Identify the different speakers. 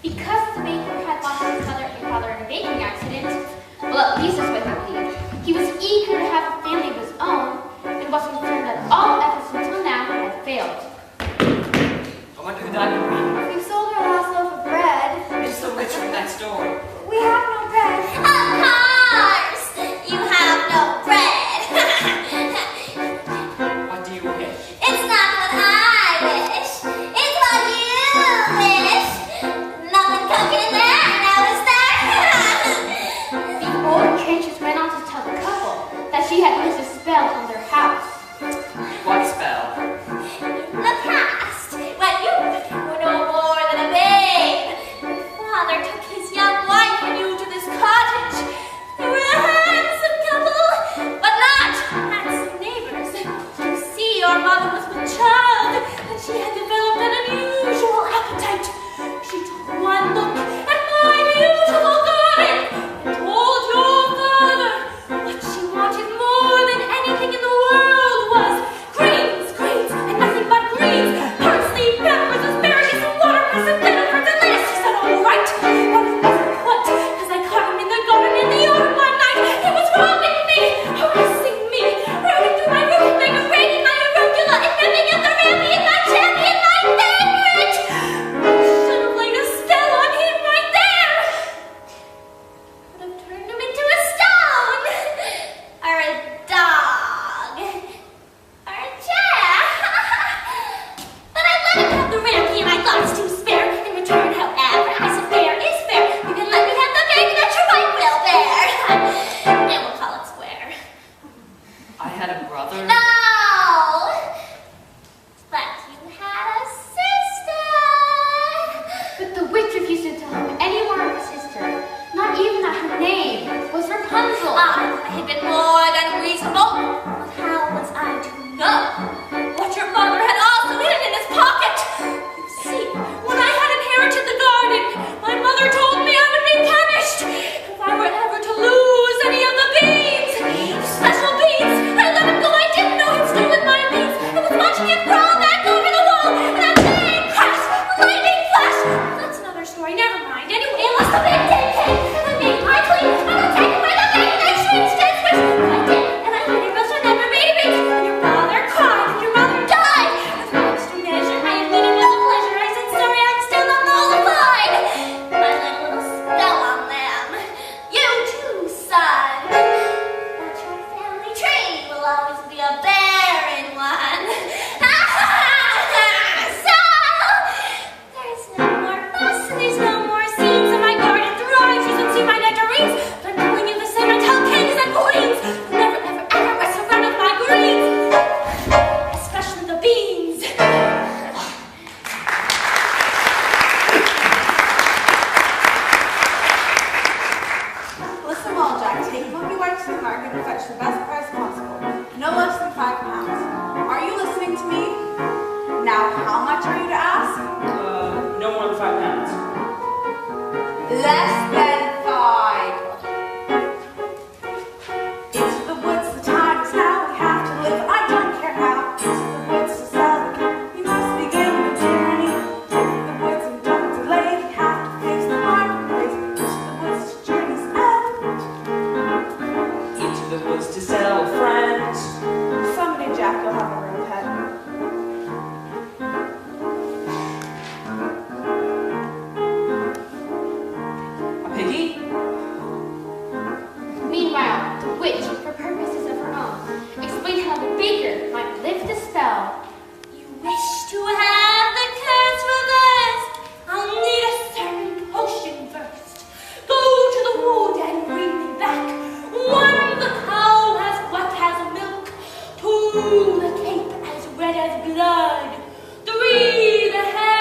Speaker 1: Because the baker had lost his mother and father in a baking accident, well, at least that's what he believed, he was eager to have a family of his own and was concerned that all efforts until now had failed.
Speaker 2: I wonder who that could be.
Speaker 3: We sold our last loaf of bread.
Speaker 2: It's the witch from next door.
Speaker 3: We have no bread.
Speaker 4: Of course! You have no bread!
Speaker 2: What do you wish?
Speaker 4: It's not what I wish. It's what you wish. Nothing cooking in there, now is there?
Speaker 1: The old waitress went on to tell the couple that she had used a spell on their house.
Speaker 2: What spell?
Speaker 4: In the past, when you were no more than a babe, my father took his young wife and you to this cottage. They were a handsome couple, but not handsome neighbors. You see, your mother was with child, and she had developed an unusual appetite. She took one look at my beautiful garden and told your father what she wanted more than anything in the world was greens, greens, and nothing but greens. Parsley, peppers, asparagus, and watercress, and vinaigrette, and lettuce. He said, all right, but he never could, because I caught him in the garden in the yard one night. He was robbing me, harassing me, running through my room, raiding my arugula, and nipping at the rampion, my champion, my favorite. I should have laid a spell on him right there. Would have turned him into a stone, or a dog, or a chair. But I let him have the rampion I thought was too spare. In return, however, I said fair is fair. You can let me have the baby that your right will bear. And we'll call it square.
Speaker 2: I had a brother.
Speaker 4: No! But you had a sister.
Speaker 1: But the witch refused to tell him any more of his sister, not even that her name was Rapunzel.
Speaker 4: I had been more than reasonable. But how was I to know what your father had also hidden in his pocket? You see, when I had inherited the garden, my mother told me I would be punished if I were ever to lose any of the beans. Special beans. I let him go. I didn't know he'd stay with my beans. I was watching him crawl back over the wall, and a big crash, lightning flash. That's another story. Never mind. Anyway, unless the big day came, I made my plea. I was taken by the big day swings, dead swings. But I did, and I made it goes for never babies. And your father cried, and your mother died. With my extra measure, I admit it was a pleasure. I said, sorry, I'm still not mollified. And I laid a little spell on them. You too, son. But your family tree will always be a barren one. So, there's no more fuss, and there's no more seeds in my garden throwing. You can see my nectarines, but I'm telling you the same. I tell kings and queens, never, ever, ever mess around with my greens, especially the beans.
Speaker 3: Listen well, Jack. Take Monkey White to the market and fetch the best price possible. No less than £5. Are you listening to me? Now, how much are you to ask?
Speaker 2: No more than £5.
Speaker 3: Less than 5. Into the woods, the time is now. We have to live. I don't care how. Into the woods to sell the cow. We must begin the journey. Into the woods and don't delay. We have to face the marketplace. Into the woods to journey's end.
Speaker 2: Into the woods to sell a friend.
Speaker 3: Someday, Jack, you'll have a real pet.
Speaker 2: A piggy?
Speaker 1: Meanwhile, the witch, for purposes of her own, explained how the baker might lift the spell.
Speaker 4: You wish to have the curse reversed? I'll need a certain potion first. Go to the wood and bring me back 1 the cow as wet as milk, 2 the cape as red as blood, 3 the hair